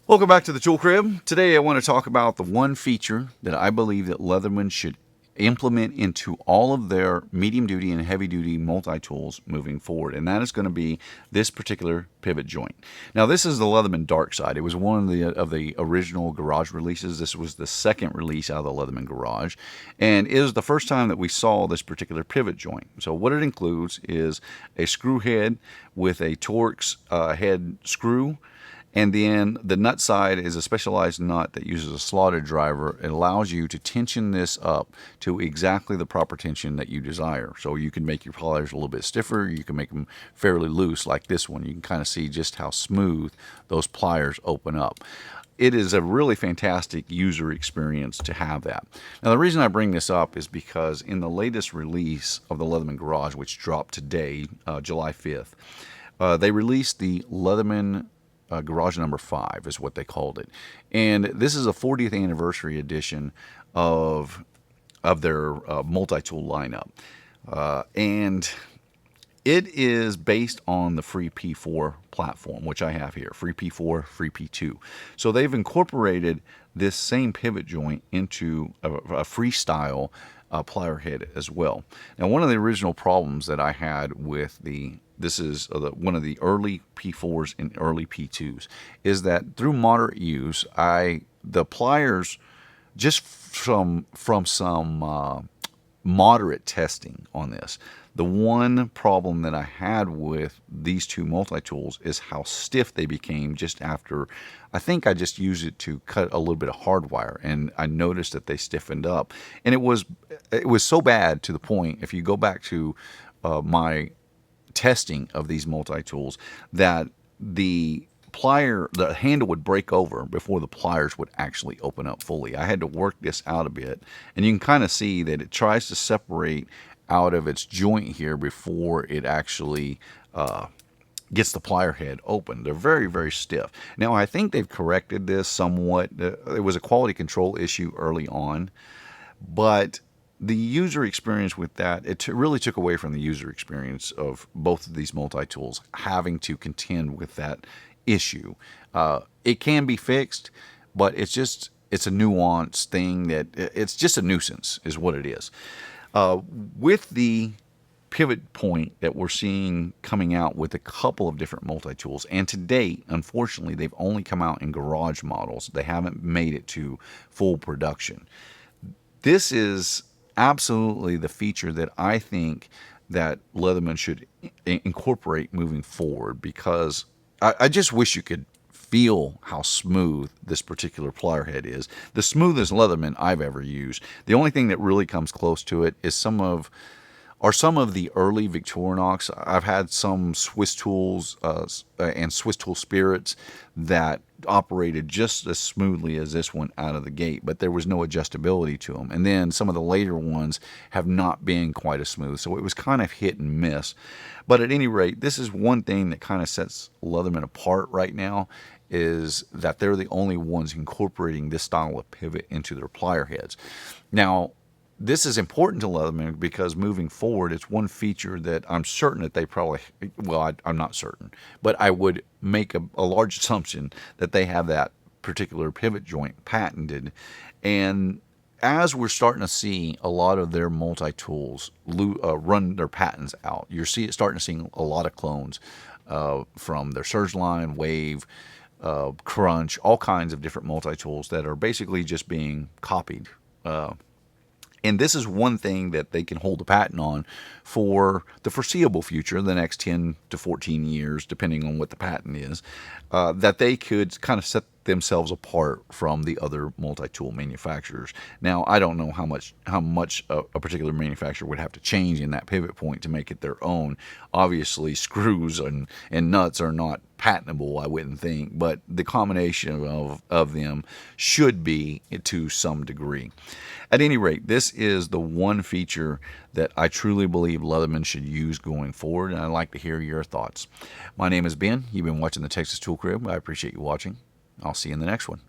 Welcome back to the Tool Crib. Today I want to talk about the one feature that I believe that Leatherman should implement into all of their medium duty and heavy duty multi-tools moving forward, and that is going to be this particular pivot joint. Now this is the Leatherman Dark Side. It was one of the original Garage releases. This was the second release out of the Leatherman Garage, and it is the first time that we saw this particular pivot joint. So what it includes is a screw head with a Torx head screw. And then the nut side is a specialized nut that uses a slotted driver. It allows you to tension this up to exactly the proper tension that you desire. So you can make your pliers a little bit stiffer. You can make them fairly loose like this one. You can kind of see just how smooth those pliers open up. It is a really fantastic user experience to have that. Now the reason I bring this up is because in the latest release of the Leatherman Garage, which dropped today, July 5th, they released the Leatherman Garage number 5 is what they called it, and this is a 40th anniversary edition of their multi-tool lineup, and it is based on the Free P4 platform, which I have here, Free P4, Free P2. So they've incorporated this same pivot joint into a freestyle plier head as well. Now, one of the original problems that I had with this is one of the early P4s and early P2s, is that through moderate use, the pliers, just from some moderate testing on this, the one problem that I had with these two multi-tools is how stiff they became just after, I think I just used it to cut a little bit of hardwire, and I noticed that they stiffened up. And it was so bad to the point, if you go back to my testing of these multi-tools, that the handle would break over before the pliers would actually open up fully. I had to work this out a bit, and you can kind of see that it tries to separate out of its joint here before it actually gets the plier head open. They're very, very stiff. Now I think they've corrected this somewhat. It was a quality control issue early on, but the user experience with that, it really took away from the user experience of both of these multi-tools having to contend with that issue. It can be fixed, but it's a nuanced thing that it's just a nuisance is what it is. With the pivot point that we're seeing coming out with a couple of different multi-tools, and to date, unfortunately, they've only come out in garage models. They haven't made it to full production. This is absolutely the feature that I think that Leatherman should incorporate moving forward, because I just wish you could feel how smooth this particular plier head is. The smoothest Leatherman I've ever used. The only thing that really comes close to it is some of the early Victorinox. I've had some Swiss tools and Swiss tool spirits that operated just as smoothly as this one out of the gate, but there was no adjustability to them. And then some of the later ones have not been quite as smooth, so it was kind of hit and miss. But at any rate, this is one thing that kind of sets Leatherman apart right now, is that they're the only ones incorporating this style of pivot into their plier heads. Now, this is important to Leatherman because moving forward, it's one feature that I'm certain that they probably, well, I'm not certain, but I would make a large assumption that they have that particular pivot joint patented. And as we're starting to see a lot of their multi-tools run their patents out, you're starting to see a lot of clones from their Surgeline, Wave, Crunch, all kinds of different multi-tools that are basically just being copied. And this is one thing that they can hold a patent on for the foreseeable future, the next 10 to 14 years, depending on what the patent is, that they could kind of set themselves apart from the other multi-tool manufacturers. Now, I don't know how much a particular manufacturer would have to change in that pivot point to make it their own. Obviously, screws and nuts are not patentable, I wouldn't think, but the combination of them should be to some degree. At any rate, this is the one feature that I truly believe Leatherman should use going forward, and I'd like to hear your thoughts. My name is Ben. You've been watching the Texas Tool Crib. I appreciate you watching. I'll see you in the next one.